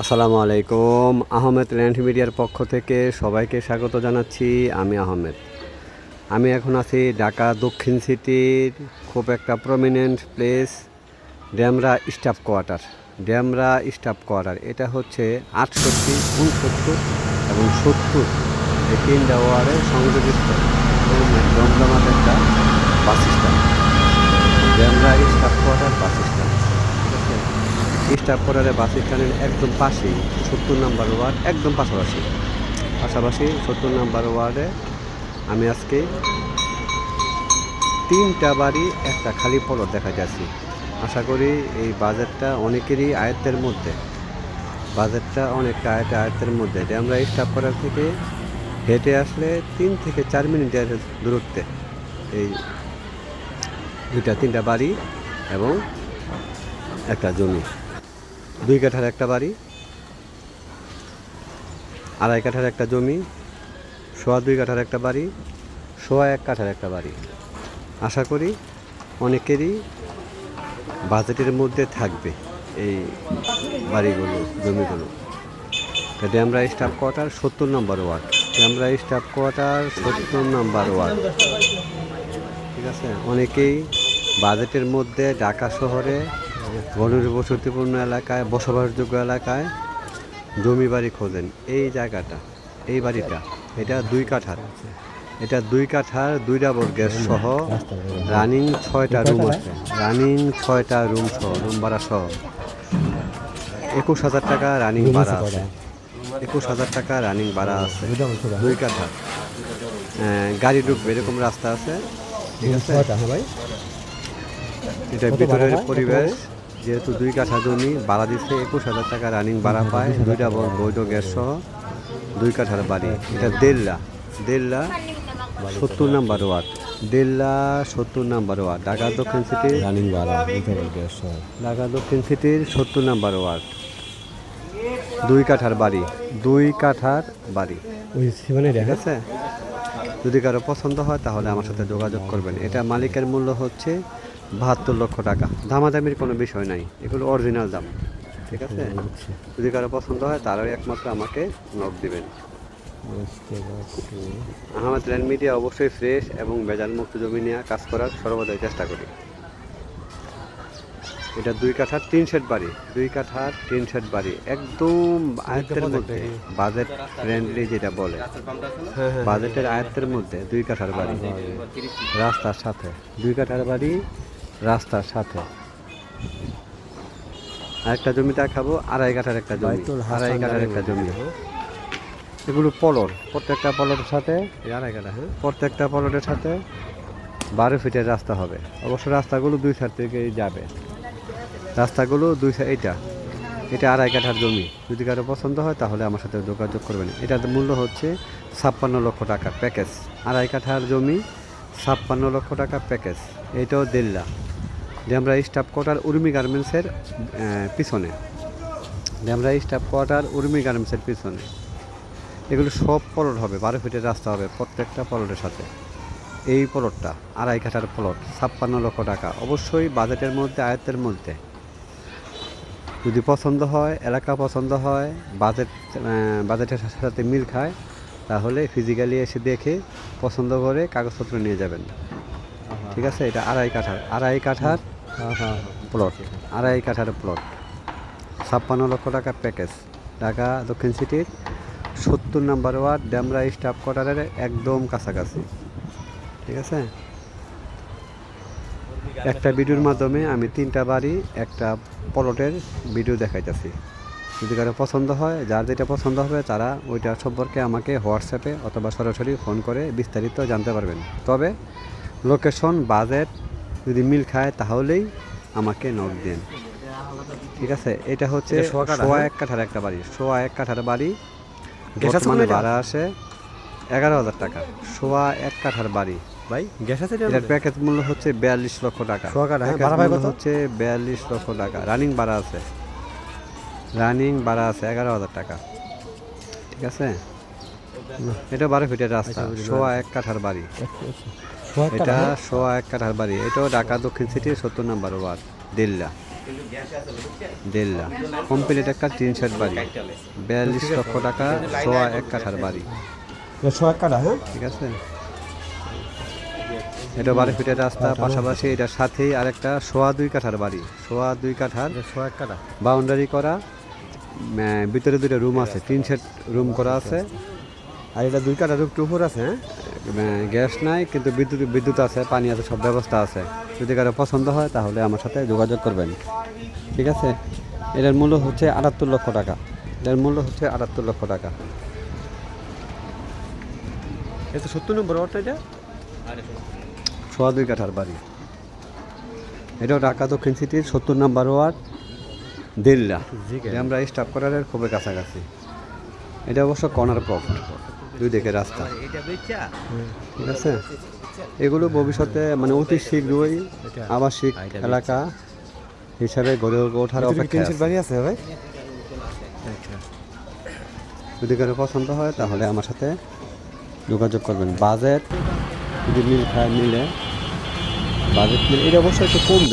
আসসালামু আলাইকুম। আহমেদ ল্যান্ড মিডিয়ার পক্ষ থেকে সবাইকে স্বাগত জানাচ্ছি। আমি আহমেদ। আমি এখন আছি ঢাকা দক্ষিণ সিটির খুব একটা prominent place, Damra staff quarter. Damra staff quarter এটা হচ্ছে 68, 69 এবং 70 এই তিনটা ওয়ার্ডে সংযোজিত জমজমাট একটা bus stand, Damra staff quarter bus stand. Staff কোয়ার্টারের বাস স্ট্যান্ডের একদম পাশেই 70 নম্বর ওয়ার্ড, একদম পাশাপাশি 70 নম্বর ওয়ার্ডে আমি আজকে তিনটা বাড়ি একটা খালি পলট দেখা যাচ্ছি। আশা করি এই বাজেটটা অনেকেরই আয়ত্তের মধ্যে, বাজেটটা অনেকটা আয়ত্তের মধ্যে। আমরা স্টাফ কোয়ার্টার থেকে হেঁটে আসলে 3 থেকে 4 মিনিটের দূরত্বে এই তিনটা বাড়ি এবং একটা জমি। 2 কাঠার একটা বাড়ি, 2.5 কাঠার একটা জমি, 2.25 কাঠার একটা বাড়ি, 1.25 কাঠার একটা বাড়ি। আশা করি অনেকেরই বাজেটের মধ্যে থাকবে এই বাড়িগুলো, জমিগুলো। ড্যামরা স্টাফ কোয়ার্টার 70 নম্বর ওয়ার্ড, ড্যামরা স্টাফ কোয়ার্টার 70 নম্বর ওয়ার্ড। ঠিক আছে, অনেকেই বাজেটের মধ্যে ঢাকা শহরে ঘনবসতিপূর্ণ এলাকায়, বসবাসযোগ্য এলাকায় জমি বাড়ি খোঁজেন। এই জায়গাটা, এই বাড়িটা, এটা 2 কাঠার, এটা 2 কাঠার 2 ডাবল গ্যাস সহ রানিং 6টা রুম আছে, রানিং 6টা রুম সহ, রুম ভাড়া সহ 21,000 টাকা রানিং ভাড়া আছে, 21,000 টাকা রানিং ভাড়া আছে। 2 কাঠা গাড়ি ঢুকবে এরকম রাস্তা আছে। ঠিক আছে, এটা ভিতরের পরিবেশ। যেহেতু 2 কাঠা জমি ভাড়া দিচ্ছে, 21,000 টাকা রানিং ভাড়া পায়, 2 ডাবল বৈধ গ্যাস সহ 2 কাঠার বাড়ি। এটা দেড়লা 70 নম্বর ওয়ার্ড, দেড়লা 70 নম্বর ওয়ার্ড, ঢাকা দক্ষিণ সিটির রানিং ভাড়া, ঢাকা দক্ষিণ সিটির 70 নম্বর ওয়ার্ড। 2 কাঠার বাড়ি, 2 কাঠার বাড়ি। ঠিক আছে, যদি কারো পছন্দ হয় তাহলে আমার সাথে যোগাযোগ করবেন। এটা মালিকের মূল্য হচ্ছে 72 লক্ষ টাকা। দামাদামির কোনো বিষয় নাই, এগুলো অরিজিনাল দাম। ঠিক আছে, যদি কারো পছন্দ হয় তাহলে একমাত্র আমাকে নক দিবেন। আহমেদ ল্যান্ড মিডিয়া অবশ্যই ফ্রেশ এবং ভেজাল মুক্ত জমি নিয়ে কাজ করার সর্বদাই চেষ্টা করি। এটা 2 কাঠার 3 শেড বাড়ি, 2 কাঠার 3 শেড বাড়ি, একদম আয়ত্তের মধ্যে, বাজেট ফ্রেন্ডলি যেটা বলে, বাজেটের আয়ত্তের মধ্যে 2 কাঠার বাড়ি, রাস্তার সাথে 2 কাঠার বাড়ি, রাস্তার সাথে। আরেকটা জমি দেখাবো, 2.5 কাঠার একটা জমি, 2.5 কাঠার একটা জমি। এগুলো পলট, প্রত্যেকটা পলটের সাথে 2.5 কাঠা, প্রত্যেকটা পলটের সাথে 12 ফিটের রাস্তা হবে। অবশ্য রাস্তাগুলো 2 সাইড থেকে যাবে, রাস্তাগুলো 2 সাইড। এটা 2.5 কাঠার জমি, যদি কারো পছন্দ হয় তাহলে আমার সাথে যোগাযোগ করবেন। এটার মূল্য হচ্ছে 56 লক্ষ টাকা প্যাকেজ। 2.5 কাঠার জমি, 56 লক্ষ টাকা প্যাকেজ। এইটাও দেড়লা, ড্যামরা স্টাফ কোয়ার্টার উর্মি গার্মেন্টসের পিছনে, ড্যামরা স্টাফ কোয়ার্টার উর্মি গার্মেন্টসের পিছনে। এগুলো সব পলট হবে, 12 ফিটের রাস্তা হবে প্রত্যেকটা পলটের সাথে। এই প্লটটা 2.5 কাঠার প্লট, 56 লক্ষ টাকা। অবশ্যই বাজেটের মধ্যে, আয়ত্তের মধ্যে। যদি পছন্দ হয়, এলাকা পছন্দ হয়, বাজেটের সাথে মিল খায়, তাহলে ফিজিক্যালি এসে দেখে পছন্দ করে কাগজপত্র নিয়ে যাবেন। ঠিক আছে, এটা 2.5 কাঠার, 2.5 কাঠার প্লট, 2.5 কাঠার প্লট, 56 লক্ষ টাকা প্যাকেজ। ঢাকা দক্ষিণ সিটির 70 নম্বর ওয়ার্ড, ড্যামরা স্টাফ কোয়ার্টারের একদম কাছাকাছি। ঠিক আছে, একটা ভিডিওর মাধ্যমে আমি 3টা বাড়ি, একটা প্লটের ভিডিও দেখাইতেছি। যদি কারো পছন্দ হয়, যার যেটা পছন্দ হবে তারা ওইটা সম্পর্কে আমাকে হোয়াটসঅ্যাপে অথবা সরাসরি ফোন করে বিস্তারিত জানতে পারবেন। তবে লোকেশন, বাজেট যদি মিল খায় তাহলেই আমাকে নক দিন। ঠিক আছে, এটা হচ্ছে 1.25 কাঠার একটা বাড়ি, 1.25 কাঠার বাড়ি। বর্তমানে ভাড়া আসে 11,000 টাকা। 1.25 কাঠার বাড়ি ভাই, গ্যাস আছে। এটার প্যাকেজ মূল্য হচ্ছে 42 লক্ষ টাকা, হচ্ছে 42 লক্ষ টাকা। রানিং ভাড়া আছে, রানিং ভাড়া আছে 11,000 টাকা। ঠিক আছে, এটা 12 ফিটের রাস্তা, 1.25 কাঠার বাড়ি। এটা 1.25 কাঠার বাড়ি। এটাও ঢাকা দক্ষিণ সিটির 70 নম্বর ওয়ার্ড, দেড়লা। দেড় লাখ কমপ্লিট একটা টিন শেড বাড়ি 42 লক্ষ টাকা সোয়া 1 কাঠার বাড়ি। 100 কাঠা, হ্যাঁ? ঠিক আছে, এটা 12 ফিটের রাস্তা, পাশাপাশি এটার সাথেই আরেকটা সোয়া 2 কাঠার বাড়ি, সোয়া 2 কাঠার 100 কাঠা। বাউন্ডারি করা, ভিতরে দুটো রুম আছে, টিন শেড রুম করা আছে। আর এটা 2 কাঠার একটু উপর আছে, হ্যাঁ? গ্যাস নাই কিন্তু বিদ্যুৎ আছে, পানি আছে, সব ব্যবস্থা আছে। যদি কারো পছন্দ হয় তাহলে আমার সাথে যোগাযোগ করবেন। ঠিক আছে, এটার মূল্য হচ্ছে 78 লক্ষ টাকা। এটার মূল্য হচ্ছে 78 লক্ষ টাকা। এটা 70 নম্বর ওয়ার্ড এটা? সোয়া 2 কাঠার বাড়ি। এটাও ঢাকা দক্ষিণ সিটির 70 নম্বর ওয়ার্ড, 1.5 লাখ। আমরা স্টাফ করারের খুবই কাছাকাছি। এটা অবশ্য কর্নার প্লট, দুই দিকে রাস্তা। ঠিক আছে, এগুলো ভবিষ্যতে মানে অতি শীঘ্রই আবাসিক এলাকা হিসাবে গড়ে ওঠার অপেক্ষায় আছে। বাড়ি আছে ভাই? যদি কারো পছন্দ হয় তাহলে আমার সাথে যোগাযোগ করবেন। বাজেট যদি মিলে বাজেট মিলে, এটা অবশ্যই একটু কমবে।